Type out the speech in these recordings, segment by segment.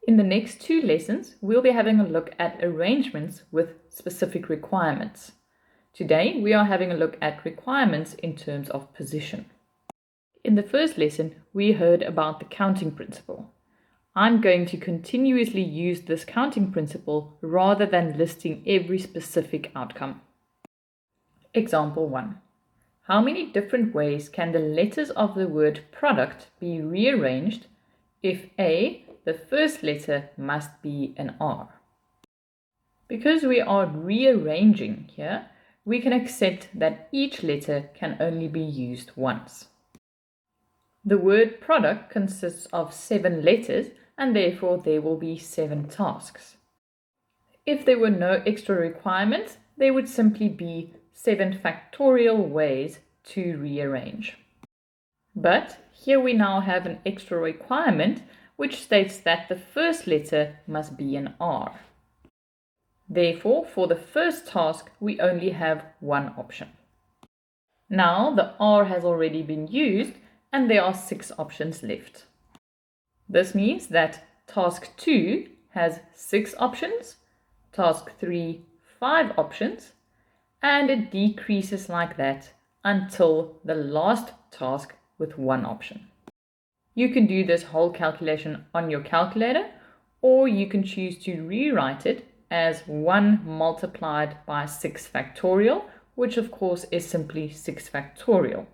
In the next 2 lessons, we'll be having a look at arrangements with specific requirements. Today, we are having a look at requirements in terms of position. In the first lesson, we heard about the counting principle. I'm going to continuously use this counting principle rather than listing every specific outcome. Example 1. How many different ways can the letters of the word product be rearranged if A, the first letter must be an R? Because we are rearranging here, we can accept that each letter can only be used once. The word product consists of 7 letters and therefore there will be 7 tasks. If there were no extra requirements, there would simply be 7 factorial ways to rearrange. But here we now have an extra requirement which states that the first letter must be an R. Therefore, for the first task, we only have one option. Now the R has already been used and there are 6 options left. This means that task 2 has 6 options, task 3 5 options, and it decreases like that until the last task with 1 option. You can do this whole calculation on your calculator, or you can choose to rewrite it as 1 multiplied by 6 factorial, which of course is simply 6 factorial.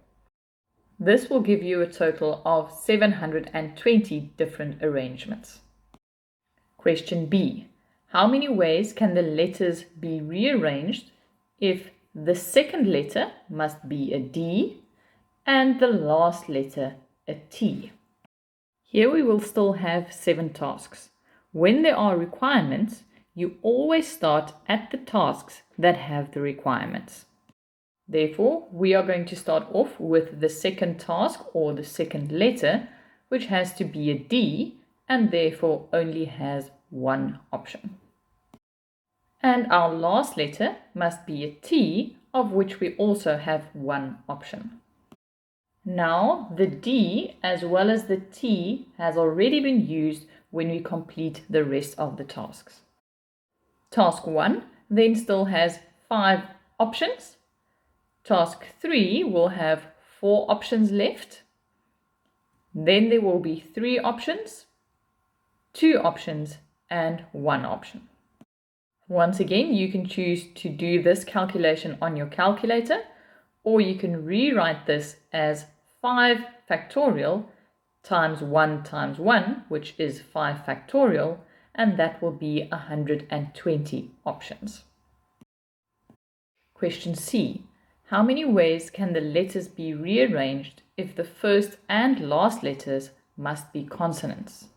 This will give you a total of 720 different arrangements. Question B. How many ways can the letters be rearranged if the second letter must be a D and the last letter a T? Here we will still have 7 tasks. When there are requirements, you always start at the tasks that have the requirements. Therefore, we are going to start off with the second task or the second letter, which has to be a D and therefore only has 1 option. And our last letter must be a T, of which we also have 1 option. Now, the D as well as the T has already been used when we complete the rest of the tasks. Task 1 then still has 5 options. Task 3 will have 4 options left. Then there will be 3 options, 2 options, and 1 option. Once again, you can choose to do this calculation on your calculator, or you can rewrite this as 5 factorial times 1, which is 5 factorial, and that will be 120 options. Question C. How many ways can the letters be rearranged if the first and last letters must be consonants?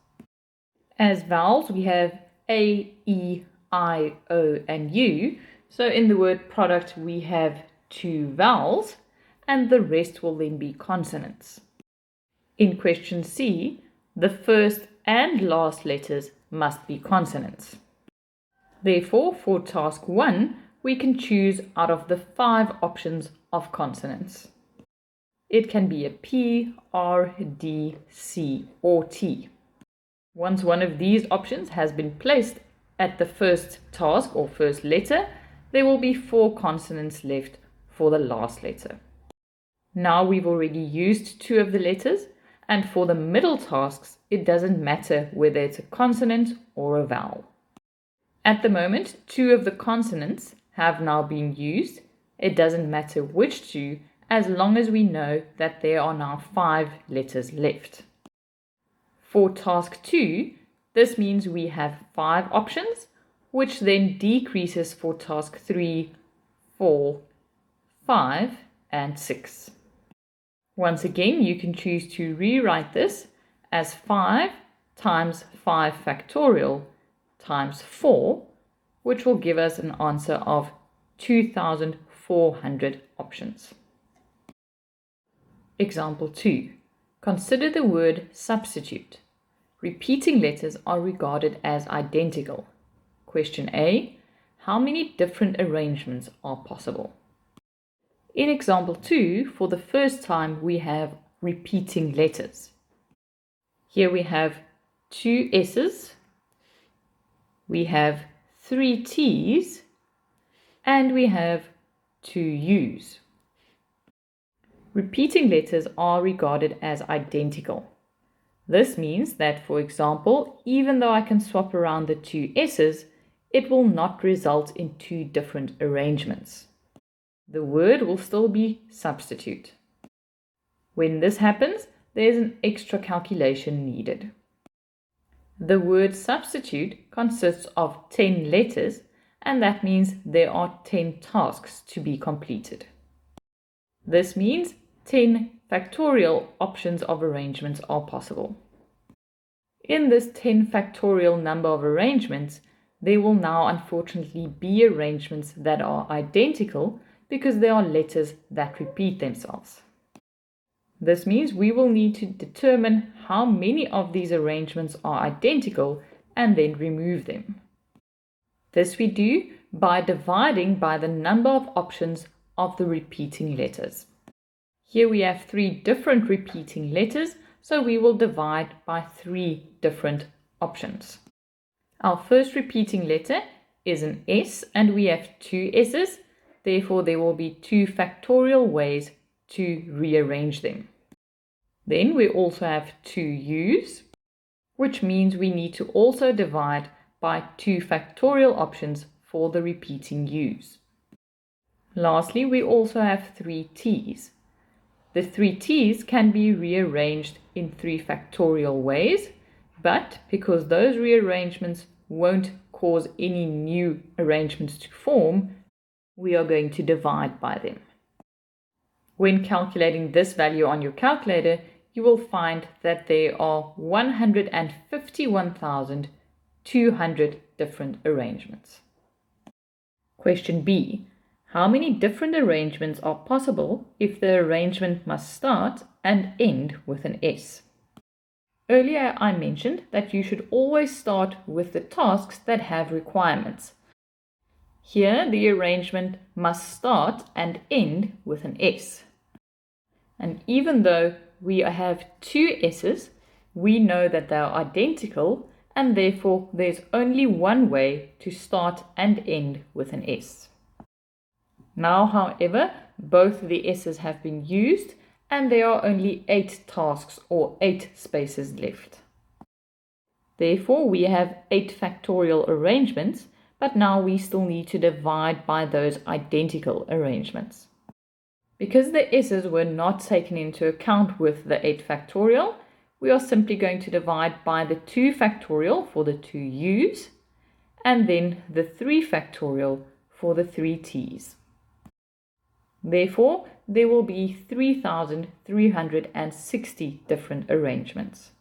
As vowels, we have A, E, I, O, and U. So in the word product, we have 2 vowels, and the rest will then be consonants. In question C, the first and last letters must be consonants. Therefore, for task 1, we can choose out of the 5 options of consonants. It can be a P, R, D, C, or T. Once one of these options has been placed at the first task or first letter, there will be 4 consonants left for the last letter. Now we've already used 2 of the letters, and for the middle tasks, it doesn't matter whether it's a consonant or a vowel. At the moment, 2 of the consonants have now been used. It doesn't matter which 2, as long as we know that there are now 5 letters left. For task 2, this means we have 5 options, which then decreases for task 3, 4, 5, and 6. Once again, you can choose to rewrite this as 5 times 5 factorial times 4, which will give us an answer of 2,400 options. Example 2. Consider the word substitute. Repeating letters are regarded as identical. Question A. How many different arrangements are possible? In example 2, for the first time, we have repeating letters. Here we have 2 S's we have 3 T's, and we have 2 U's. Repeating letters are regarded as identical. This means that, for example, even though I can swap around the 2 S's, it will not result in 2 different arrangements. The word will still be substitute. When this happens, there is an extra calculation needed. The word substitute consists of 10 letters, and that means there are 10 tasks to be completed. This means 10 factorial options of arrangements are possible. In this 10 factorial number of arrangements, there will now unfortunately be arrangements that are identical because there are letters that repeat themselves. This means we will need to determine how many of these arrangements are identical and then remove them. This we do by dividing by the number of options of the repeating letters. Here we have 3 different repeating letters, so we will divide by 3 different options. Our first repeating letter is an S, and we have 2 S's, therefore there will be 2 factorial ways to rearrange them. Then we also have 2 U's, which means we need to also divide by 2 factorial options for the repeating U's. Lastly, we also have 3 T's. The 3 T's can be rearranged in 3 factorial ways, but because those rearrangements won't cause any new arrangements to form, we are going to divide by them. When calculating this value on your calculator, you will find that there are 151,200 different arrangements. Question B. How many different arrangements are possible if the arrangement must start and end with an S? Earlier I mentioned that you should always start with the tasks that have requirements. Here the arrangement must start and end with an S. And even though we have 2 S's, we know that they are identical, and therefore there's only one way to start and end with an S. Now, however, both the S's have been used and there are only 8 tasks or 8 spaces left. Therefore, we have 8 factorial arrangements, but now we still need to divide by those identical arrangements. Because the S's were not taken into account with the 8 factorial, we are simply going to divide by the 2 factorial for the 2 U's and then the 3 factorial for the 3 T's. Therefore, there will be 3,360 different arrangements.